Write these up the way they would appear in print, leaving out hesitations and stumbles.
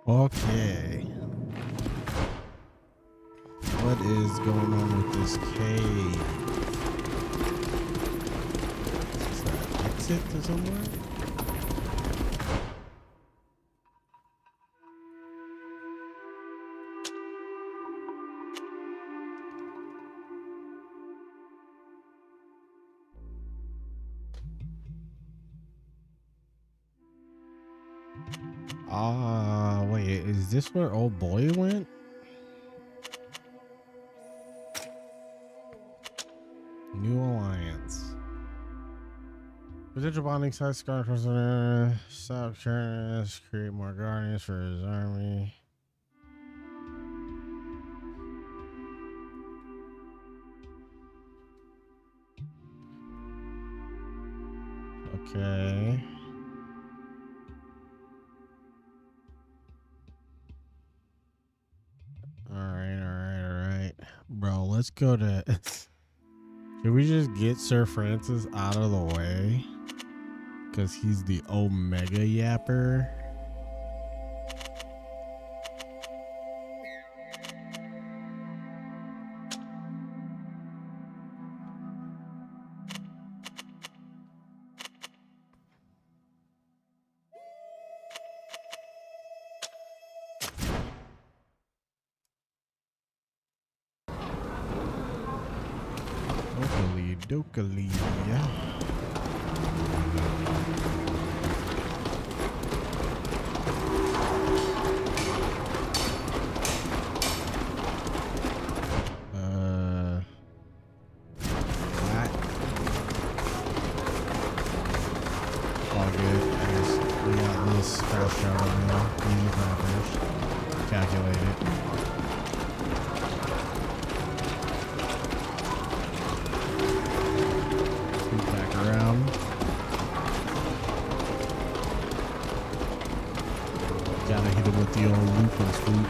Okay. What is going on with this cave? Is that exit to somewhere? Wait, is this where old boy went? New alliance. Potential bonding size scar prisoner. Stop currents. Create more guardians for his army. Okay. All right. Bro, let's go to... Can we just get Sir Francis out of the way? Because he's the Omega Yapper. Dokali. All good. We got this fast travel now. Easy mappers. Calculate it. Around. Gotta hit him with the old looping swoop.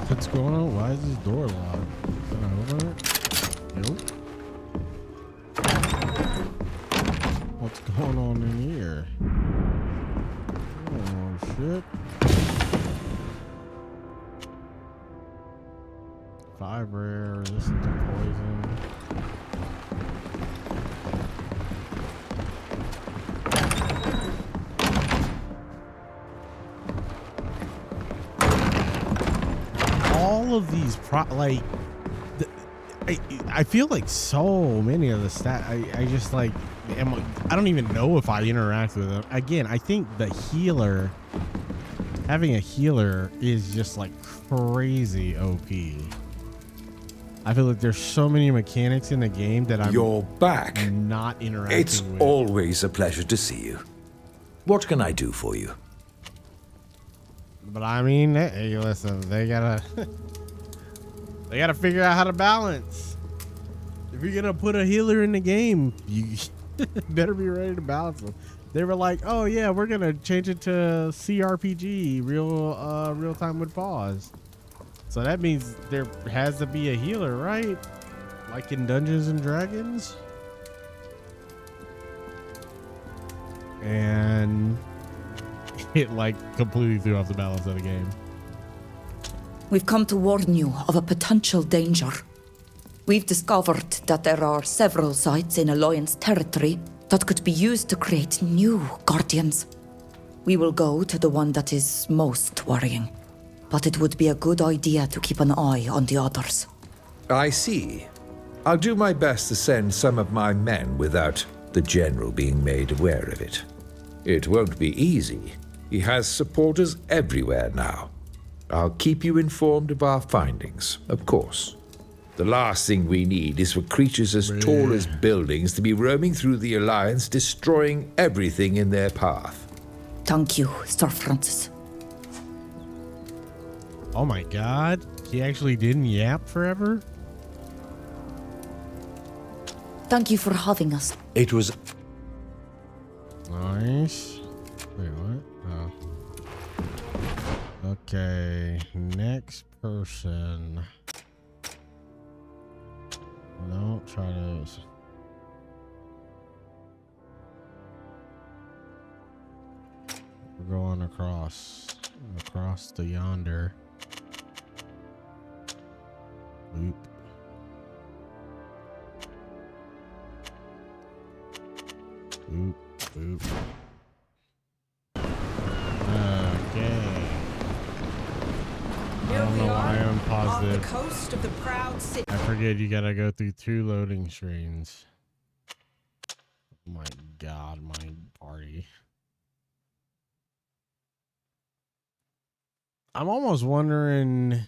What's going on? Why is this door locked? Can I open it? Nope. What's going on in here? Oh shit. 5 rare, resistant to poison. All of these I feel like so many of the I just like I don't even know if I interact with them. Again, I think the healer, having a healer is just like crazy OP. I feel like there's so many mechanics in the game that You're back. Not interacting It's with. always a pleasure to see you. What can I do for you? But I mean, hey, listen, they gotta figure out how to balance. If you're gonna put a healer in the game, you better be ready to balance them. They were like, oh yeah, we're gonna change it to CRPG, real time with pause. So that means there has to be a healer, right? Like in Dungeons and Dragons. And it like completely threw off the balance of the game. We've come to warn you of a potential danger. We've discovered that there are several sites in Alliance territory that could be used to create new Guardians. We will go to the one that is most worrying, but it would be a good idea to keep an eye on the others. I see. I'll do my best to send some of my men without the General being made aware of it. It won't be easy. He has supporters everywhere now. I'll keep you informed of our findings, of course. The last thing we need is for creatures as tall as buildings to be roaming through the Alliance, destroying everything in their path. Thank you, Sir Francis. Oh my god, he actually didn't yap forever? Thank you for having us. It was Nice. Wait, what? Oh. Okay, next person. No, try those. We're going across to yonder. Oop. Oop, oop. Okay. I don't know why I'm positive. Off the coast of the proud city. I forget you gotta go through 2 loading screens. Oh my god, my party. I'm almost wondering.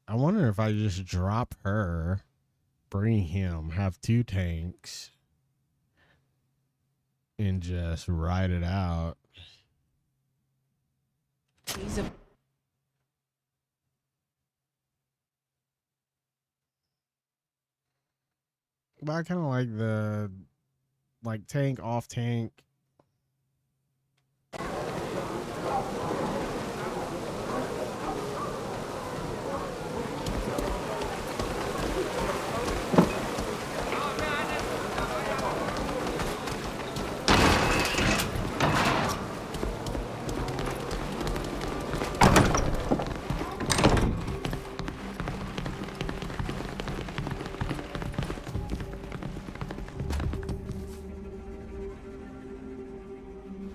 I wonder if I just drop her, bring him, have 2 tanks, and just ride it out. He's a But I kind of like the tank off tank.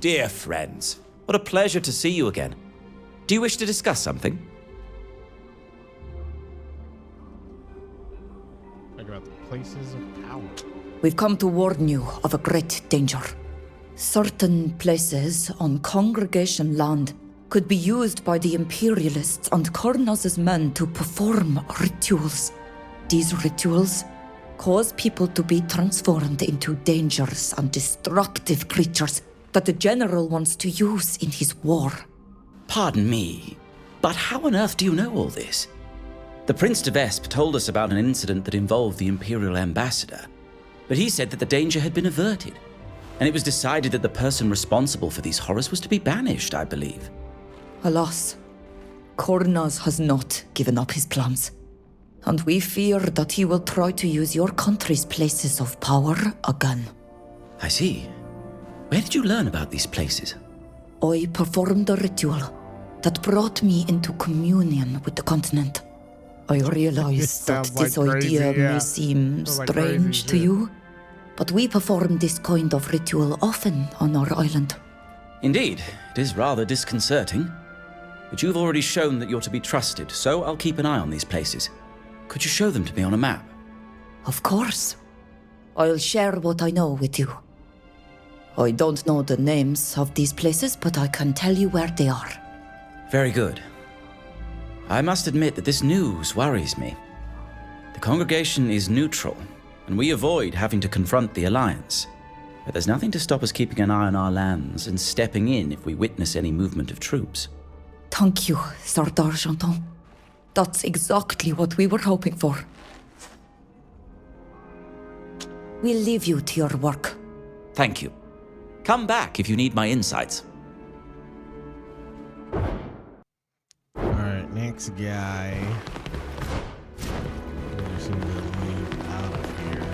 Dear friends, what a pleasure to see you again. Do you wish to discuss something? Talk about the places of power. We've come to warn you of a great danger. Certain places on congregation land could be used by the Imperialists and Kornaz's men to perform rituals. These rituals cause people to be transformed into dangerous and destructive creatures that the General wants to use in his war. Pardon me, but how on earth do you know all this? The Prince de Vespe told us about an incident that involved the Imperial Ambassador, but he said that the danger had been averted, and it was decided that the person responsible for these horrors was to be banished, I believe. Alas, Kornaz has not given up his plans, and we fear that he will try to use your country's places of power again. I see. Where did you learn about these places? I performed a ritual that brought me into communion with the continent. I realize that sounds like this idea crazy, yeah. may seem Sounds like strange crazy to shit. you, but we perform this kind of ritual often on our island. Indeed, it is rather disconcerting. But you've already shown that you're to be trusted, so I'll keep an eye on these places. Could you show them to me on a map? Of course. I'll share what I know with you. I don't know the names of these places, but I can tell you where they are. Very good. I must admit that this news worries me. The congregation is neutral, and we avoid having to confront the Alliance. But there's nothing to stop us keeping an eye on our lands and stepping in if we witness any movement of troops. Thank you, Sardar Janton. That's exactly what we were hoping for. We'll leave you to your work. Thank you. Come back if you need my insights. Alright, next guy. We seem to leave out of here.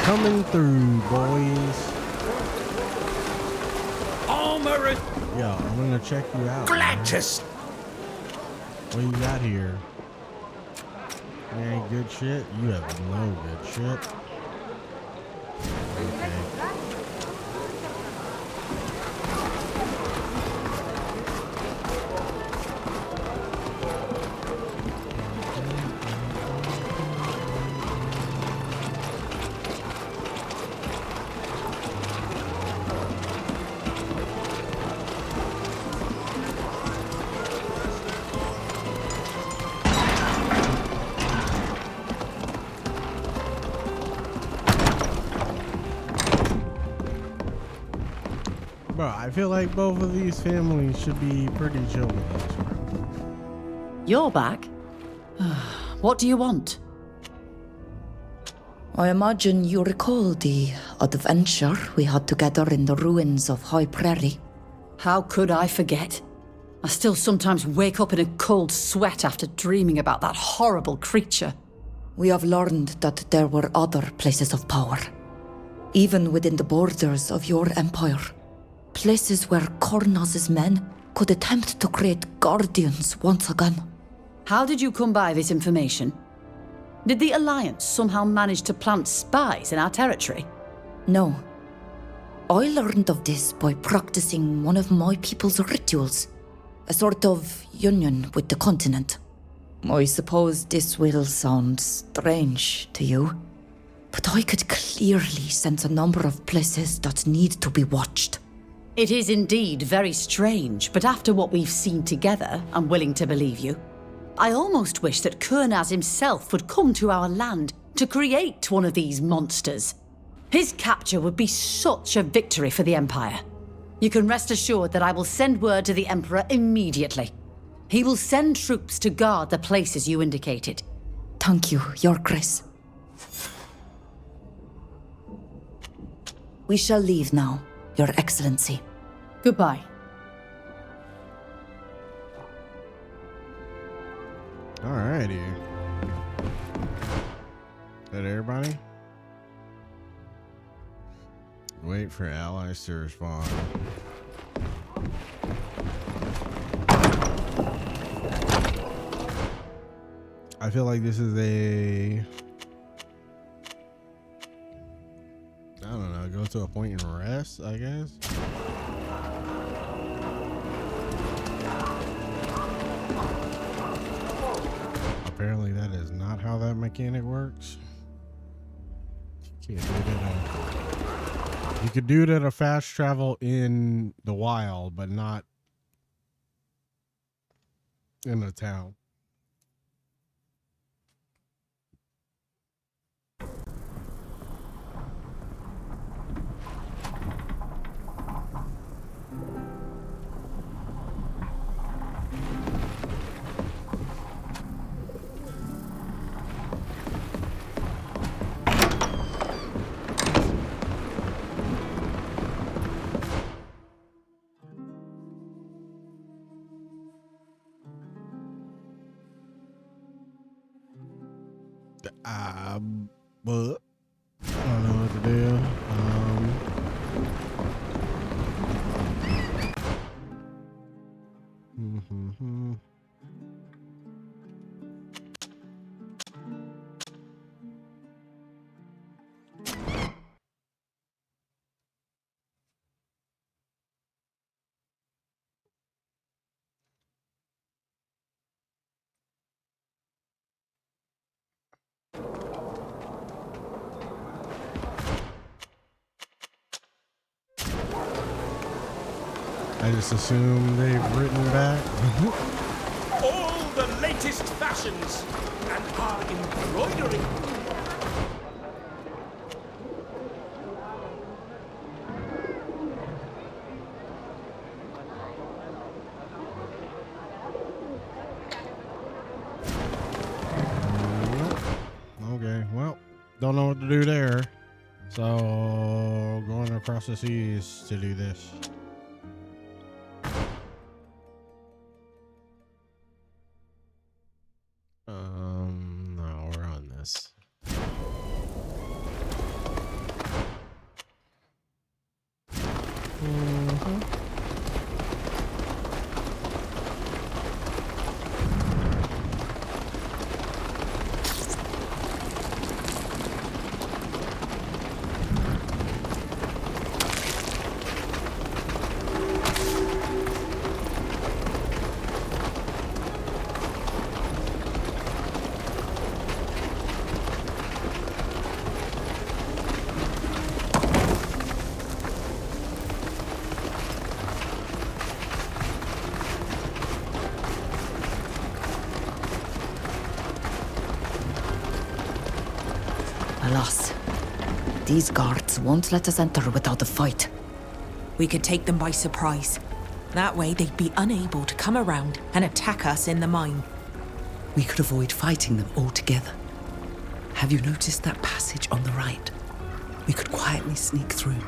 Coming through, boys. armor. Yo, I'm gonna check you out. man. Gladius. What you got here? You ain't good shit? You have no good shit. Okay. Bro, I feel like both of these families should be pretty chill with us, bro. You're back? What do you want? I imagine you recall the adventure we had together in the ruins of High Prairie. How could I forget? I still sometimes wake up in a cold sweat after dreaming about that horrible creature. We have learned that there were other places of power, even within the borders of your empire. Places where Kornaz's men could attempt to create guardians once again. How did you come by this information? Did the Alliance somehow manage to plant spies in our territory? No. I learned of this by practicing one of my people's rituals. A sort of union with the continent. I suppose this will sound strange to you, but I could clearly sense a number of places that need to be watched. It is indeed very strange, but after what we've seen together, I'm willing to believe you. I almost wish that Kurnaz himself would come to our land to create one of these monsters. His capture would be such a victory for the Empire. You can rest assured that I will send word to the Emperor immediately. He will send troops to guard the places you indicated. Thank you, Your Grace. We shall leave now, Your Excellency. Goodbye. Alrighty. Is that everybody? Wait for allies to respond. I feel like this is a... I don't know, go to a point and rest, I guess. Apparently that is not how that mechanic works. Can't do that. You could do it at a fast travel in the wild, but not in a town. But I don't know what to do. I just assume they've written back. All the latest fashions and our embroidery. Okay, well, don't know what to do there. So going across the seas to do this. No, we're on this. Alas, these guards won't let us enter without a fight. We could take them by surprise. That way they'd be unable to come around and attack us in the mine. We could avoid fighting them altogether. Have you noticed that passage on the right? We could quietly sneak through.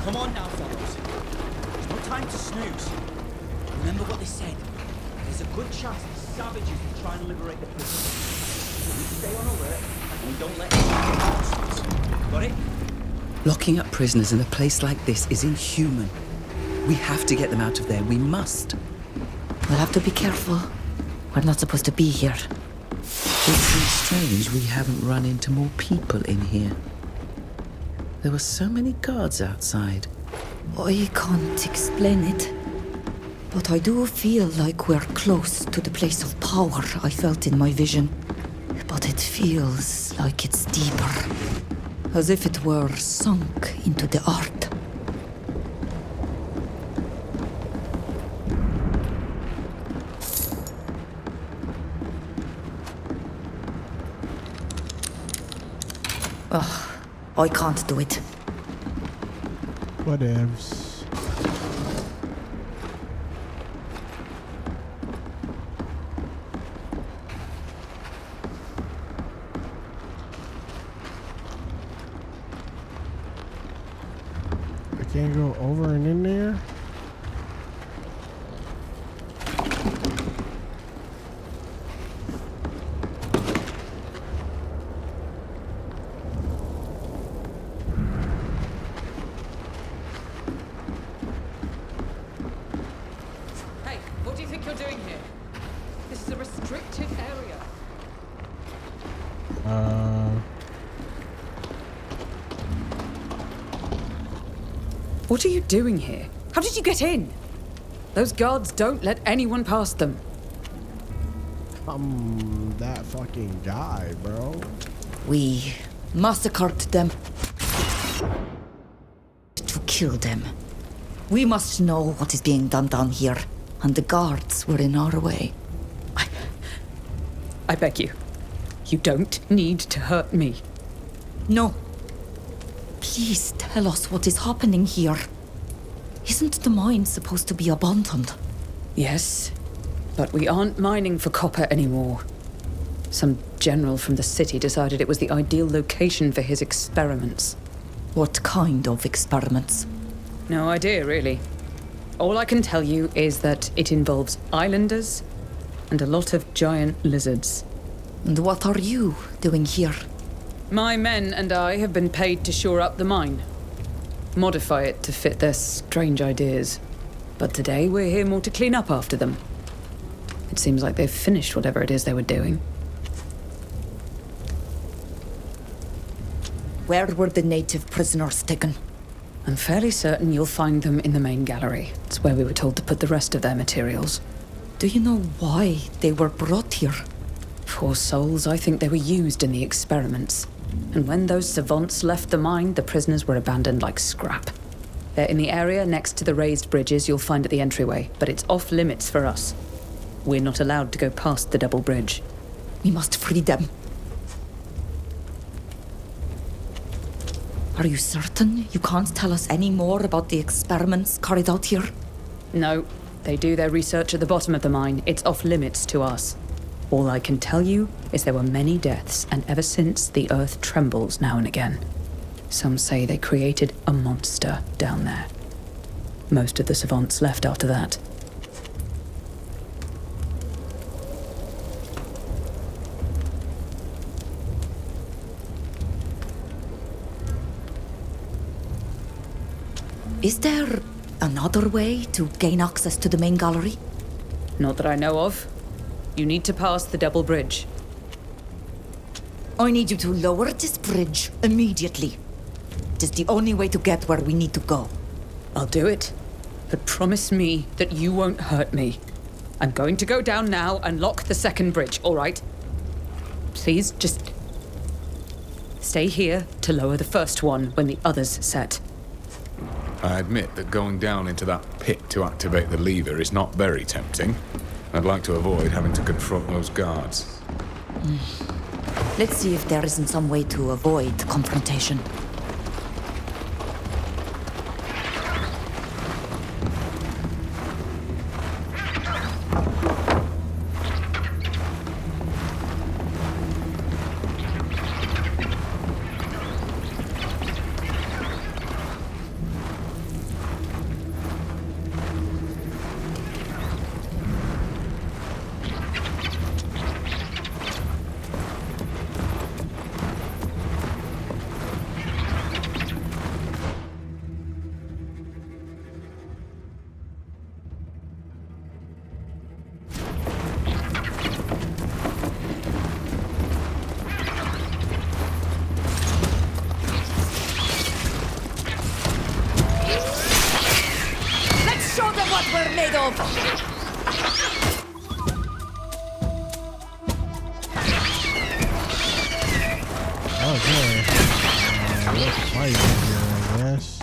Come on now, fellows. There's no time to snooze. Remember what they said. There's a good chance the savages will try and liberate the prisoners. We stay on alert and we don't let anyone get. Got it? Locking up prisoners in a place like this is inhuman. We have to get them out of there. We must. We'll have to be careful. We're not supposed to be here. It seems strange we haven't run into more people in here. There were so many guards outside. I can't explain it, but I do feel like we're close to the place of power I felt in my vision. But it feels like it's deeper, as if it were sunk into the earth. Ugh, I can't do it. Whatevs. I can't go over and in there. Hey, what do you think you're doing here? This is a restricted area. What are you doing here? How did you get in? Those guards don't let anyone past them. That fucking guy, bro. We massacred them to kill them. We must know what is being done down here, and the guards were in our way. I beg you. You don't need to hurt me. No. Please tell us what is happening here. Isn't the mine supposed to be abandoned? Yes, but we aren't mining for copper anymore. Some general from the city decided it was the ideal location for his experiments. What kind of experiments? No idea, really. All I can tell you is that it involves islanders and a lot of giant lizards. And what are you doing here? My men and I have been paid to shore up the mine. Modify it to fit their strange ideas. But today we're here more to clean up after them. It seems like they've finished whatever it is they were doing. Where were the native prisoners taken? I'm fairly certain you'll find them in the main gallery. It's where we were told to put the rest of their materials. Do you know why they were brought here? Poor souls, I think they were used in the experiments. And when those savants left the mine, the prisoners were abandoned like scrap. They're in the area next to the raised bridges you'll find at the entryway, but it's off limits for us. We're not allowed to go past the double bridge. We must free them. Are you certain you can't tell us any more about the experiments carried out here? No, they do their research at the bottom of the mine. It's off limits to us. All I can tell you is there were many deaths, and ever since, the earth trembles now and again. Some say they created a monster down there. Most of the savants left after that. Is there another way to gain access to the main gallery? Not that I know of. You need to pass the double bridge. I need you to lower this bridge immediately. It is the only way to get where we need to go. I'll do it. But promise me that you won't hurt me. I'm going to go down now and lock the second bridge, all right? Please, just stay here to lower the first one when the others set. I admit that going down into that pit to activate the lever is not very tempting. I'd like to avoid having to confront those guards. Let's see if there isn't some way to avoid confrontation. Show them what we're made of! Okay. Let's fight here, I guess.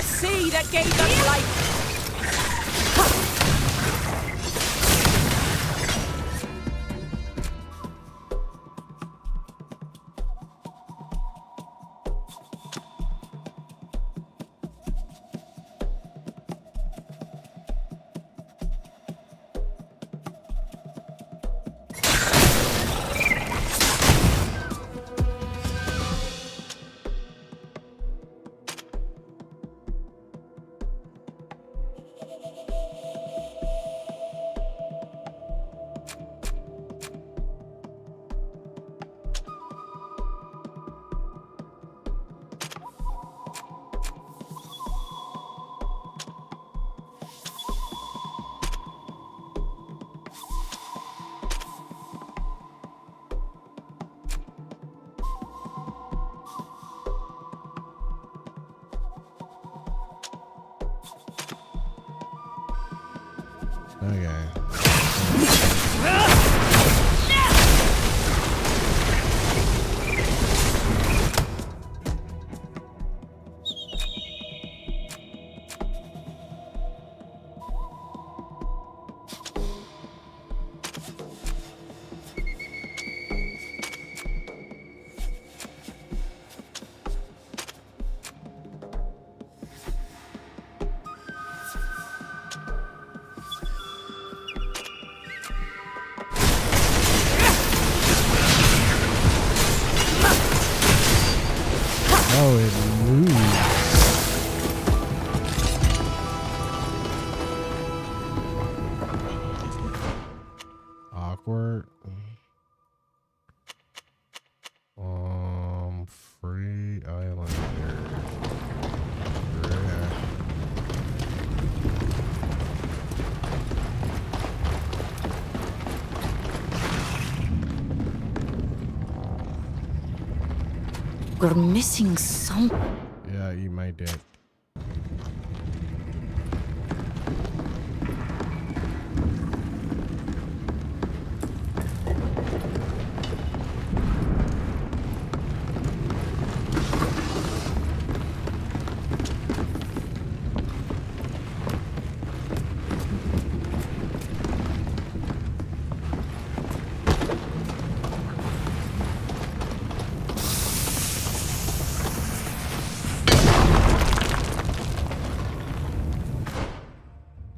the sea that gave us life. Okay. Oh, it moves. Awkward. Free Islander. Yeah. We're missing some. Yeah, eat my dick.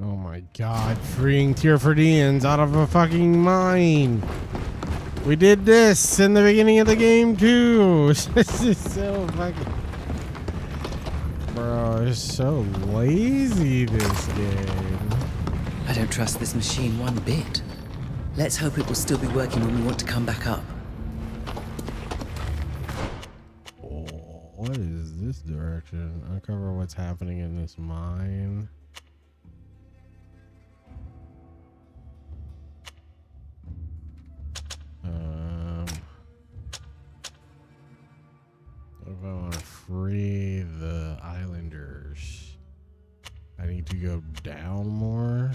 Oh my god, freeing Tearfordians out of a fucking mine. We did this in the beginning of the game too. This is so fucking... Bro, it's so lazy, this game. I don't trust this machine one bit. Let's hope it will still be working when we want to come back up. Oh, what is this direction? Uncover what's happening in this mine. If I want to free the islanders, I need to go down more.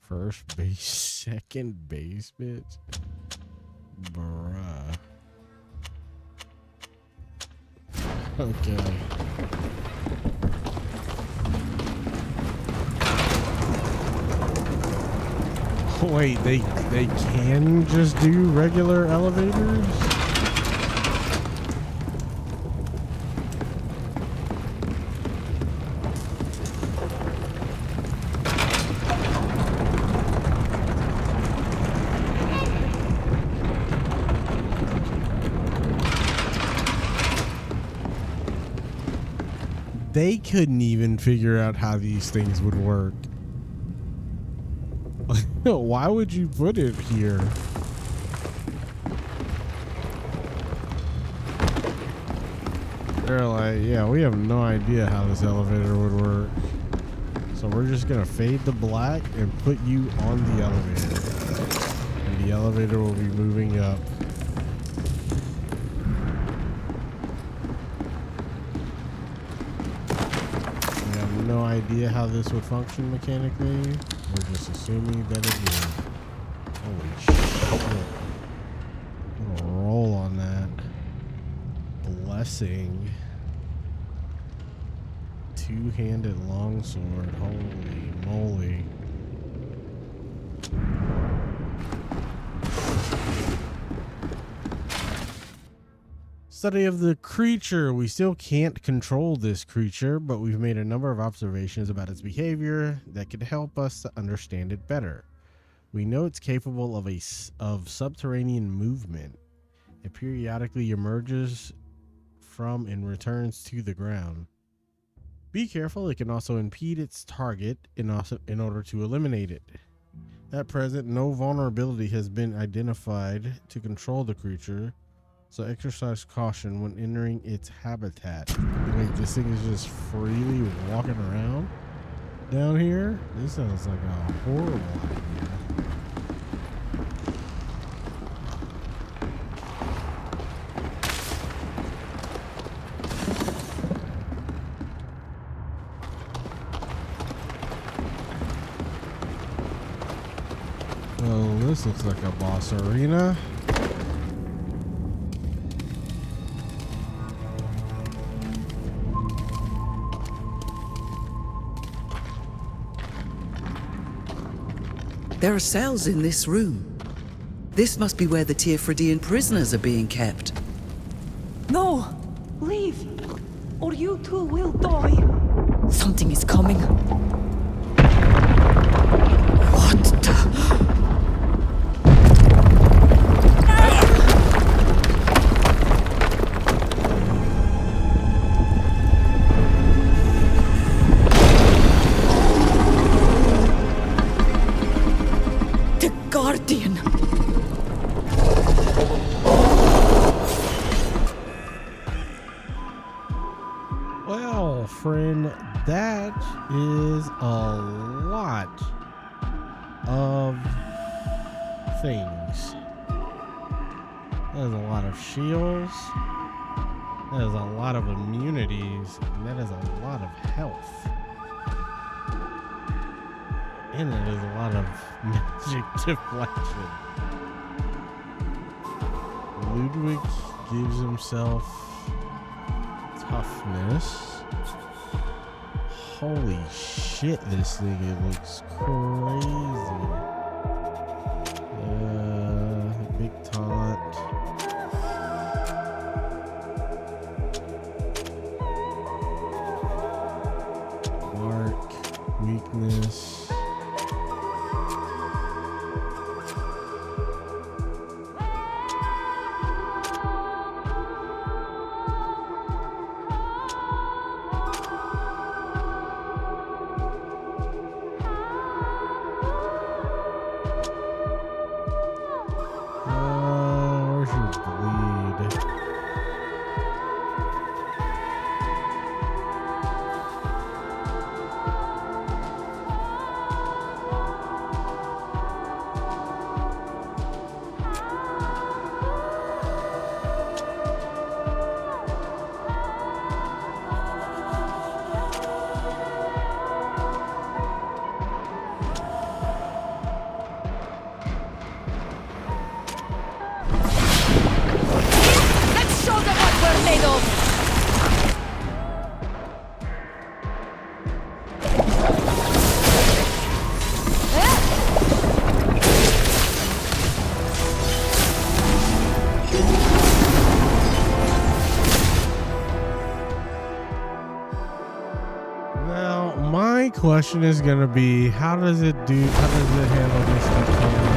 First base, second base, bitch. Bruh. Okay. Wait, they can just do regular elevators? They couldn't even figure out how these things would work. Why would you put it here? They're like, yeah, we have no idea how this elevator would work. So we're just gonna fade the black and put you on the elevator. And the elevator will be moving up. We have no idea how this would function mechanically. We're just assuming that it will. Holy shit. Roll on that. blessing. Two-handed longsword. Holy moly. Study of the creature. We still can't control this creature, but we've made a number of observations about its behavior that could help us to understand it better. We know it's capable of subterranean movement. It periodically emerges from and returns to the ground. Be careful, it can also impede its target in order to eliminate it. At present, no vulnerability has been identified to control the creature, so exercise caution when entering its habitat. Like, this thing is just freely walking around down here? This sounds like a horrible idea. Well, this looks like a boss arena. There are cells in this room. This must be where the Teofridian prisoners are being kept. No! Leave! Or you too will die! Something is coming. What the... Guardian. Well, friend, that is a lot of things. That is a lot of shields. That is a lot of immunities. And that is a lot of health. And it is a lot of magic deflection. Ludwig gives himself toughness. Holy shit, this thing, it looks crazy. Big taunt. Mark, weakness. Question is gonna be, how does it handle this combat?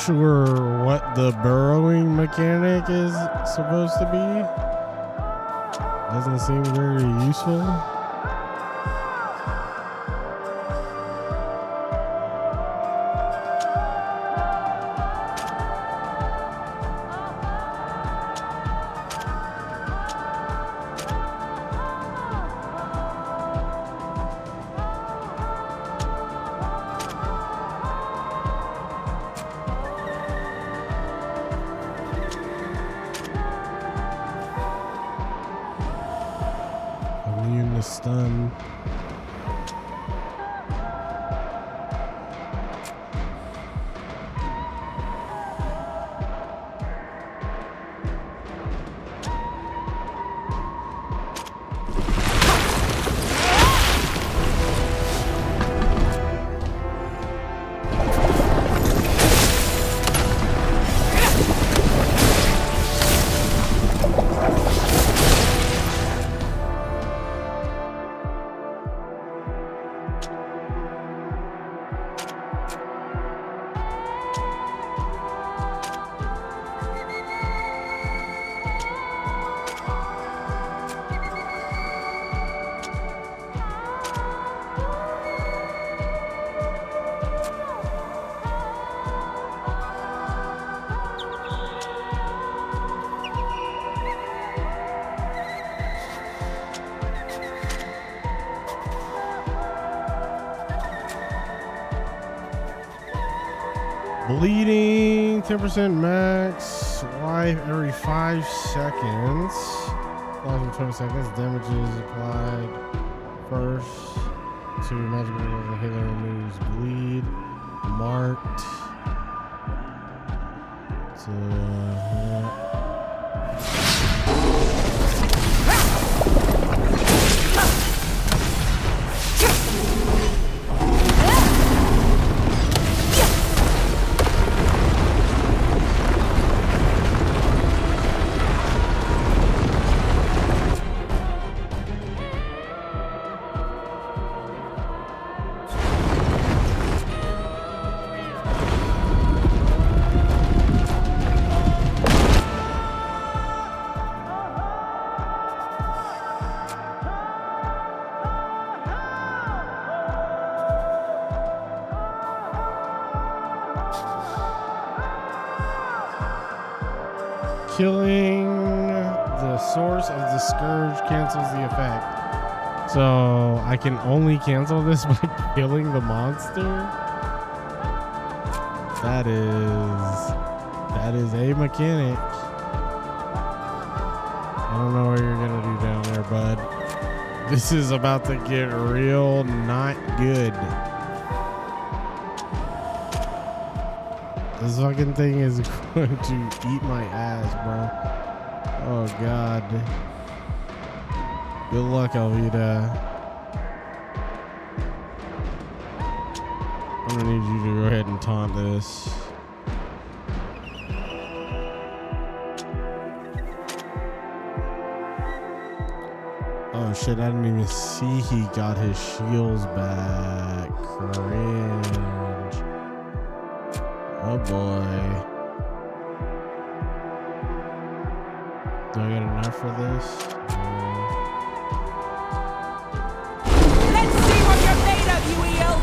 sure what the burrowing mechanic is supposed to be. Doesn't seem very useful. Immune to stun. Bleeding, 10% max, life every 5 seconds. Life in 20 seconds. Damages applied first to magical ability. The healer removes bleed. Marked. Killing the source of the scourge cancels the effect. So I can only cancel this by killing the monster? That is a mechanic. I don't know what you're gonna do down there, bud. This is about to get real not good. This fucking thing is going to eat my ass, bro. Oh, God. Good luck, Alvida. I'm gonna need you to go ahead and taunt this. Oh, shit. I didn't even see he got his shields back. Cringe. Oh boy. Do I get enough for this? Let's see what you're made of, you eel!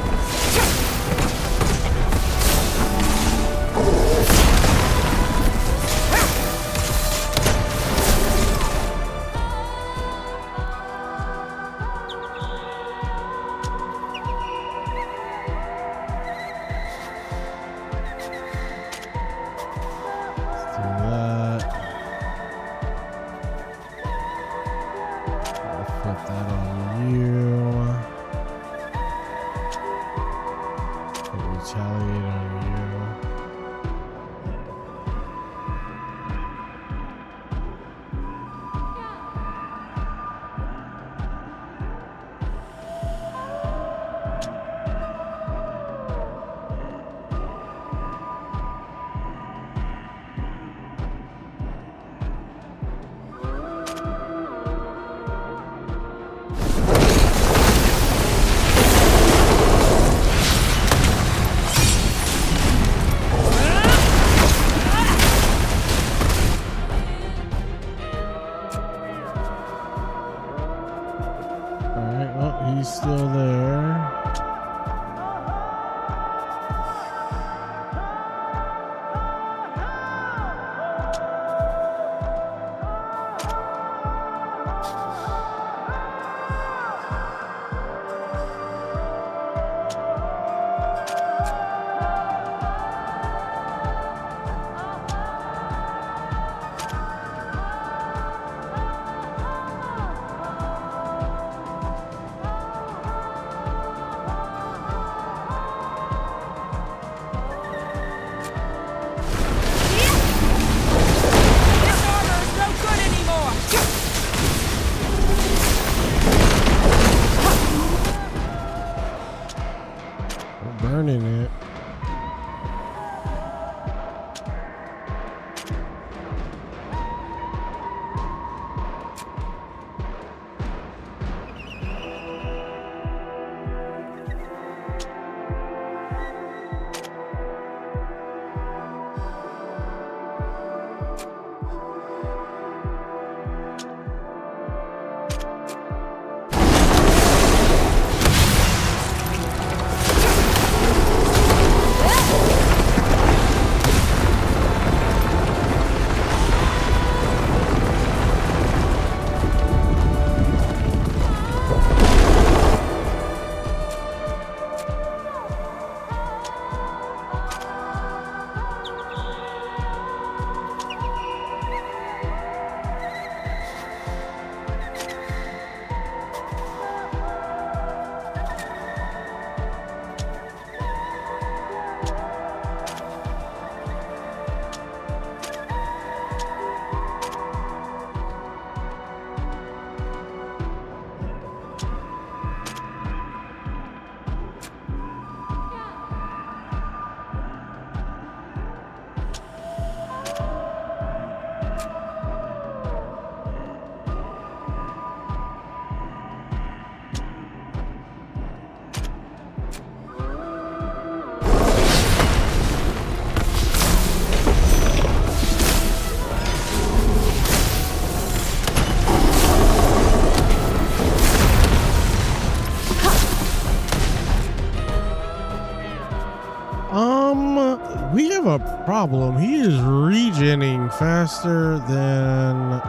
problem. He is regening faster than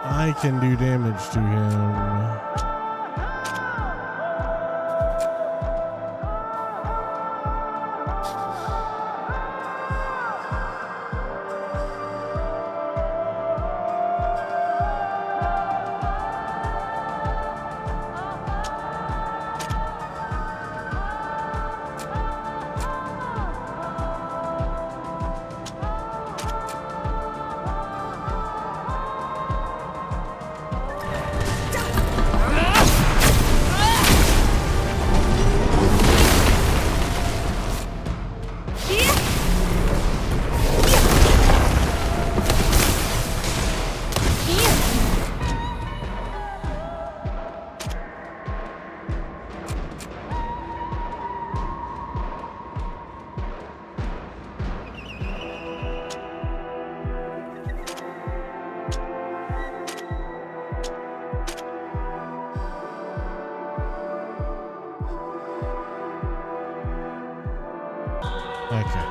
I can do damage to him. Okay.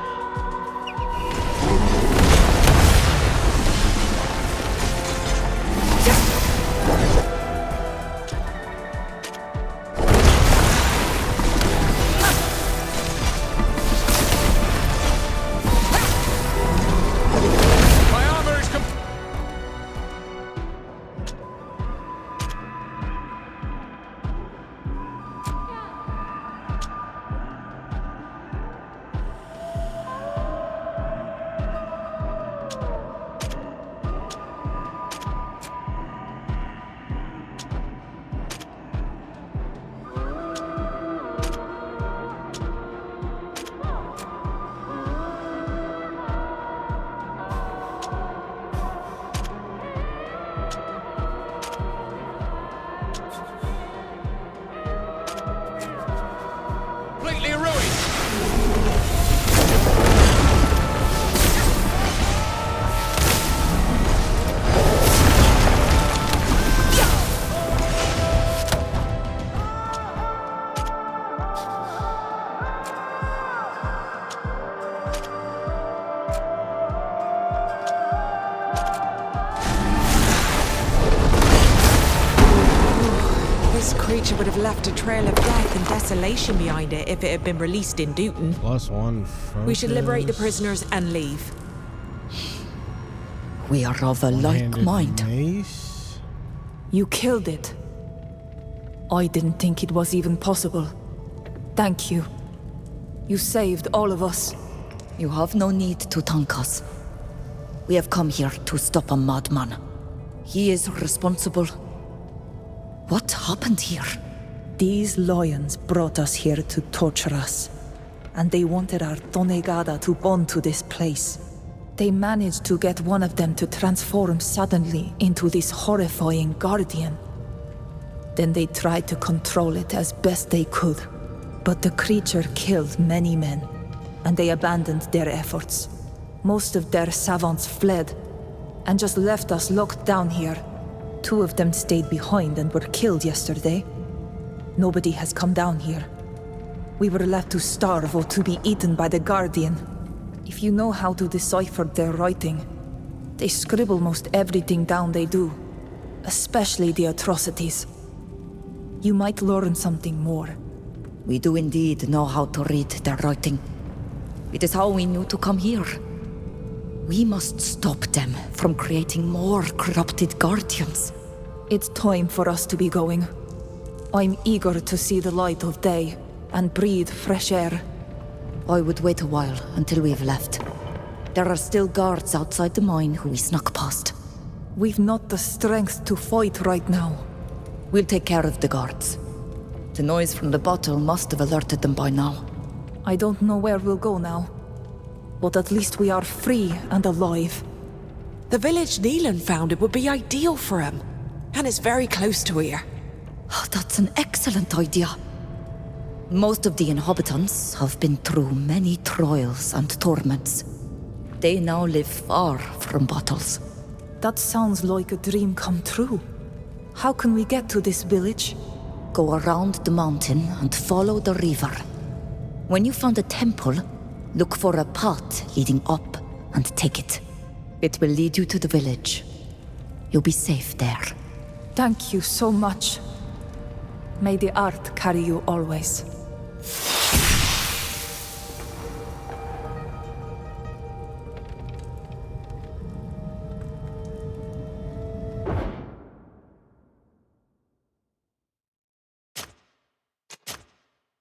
My armor is completely ruined. This creature would have left a trail of death and desolation behind it if it had been released in Dooten. +1 focus. We should liberate the prisoners and leave. We are of a like One-handed mind. mace. You killed it. I didn't think it was even possible. Thank you. You saved all of us. You have no need to thank us. We have come here to stop a madman. He is responsible. What happened here? These lions brought us here to torture us. And they wanted our Donegada to bond to this place. They managed to get one of them to transform suddenly into this horrifying guardian. Then they tried to control it as best they could. But the creature killed many men, and they abandoned their efforts. Most of their savants fled, and just left us locked down here. 2 of them stayed behind and were killed yesterday. Nobody has come down here. We were left to starve or to be eaten by the Guardian. If you know how to decipher their writing, they scribble most everything down they do, especially the atrocities. You might learn something more. We do indeed know how to read their writing. It is how we knew to come here. We must stop them from creating more corrupted guardians. It's time for us to be going. I'm eager to see the light of day and breathe fresh air. I would wait a while until we've left. There are still guards outside the mine who we snuck past. We've not the strength to fight right now. We'll take care of the guards. The noise from the bottle must have alerted them by now. I don't know where we'll go now. But at least we are free and alive. The village Neelan founded would be ideal for him. And it's very close to here. Oh, that's an excellent idea. Most of the inhabitants have been through many trials and torments. They now live far from battles. That sounds like a dream come true. How can we get to this village? Go around the mountain and follow the river. When you find a temple, Look for a path leading up and take it. It will lead you to the village. You'll be safe there. Thank you so much. May the art carry you always.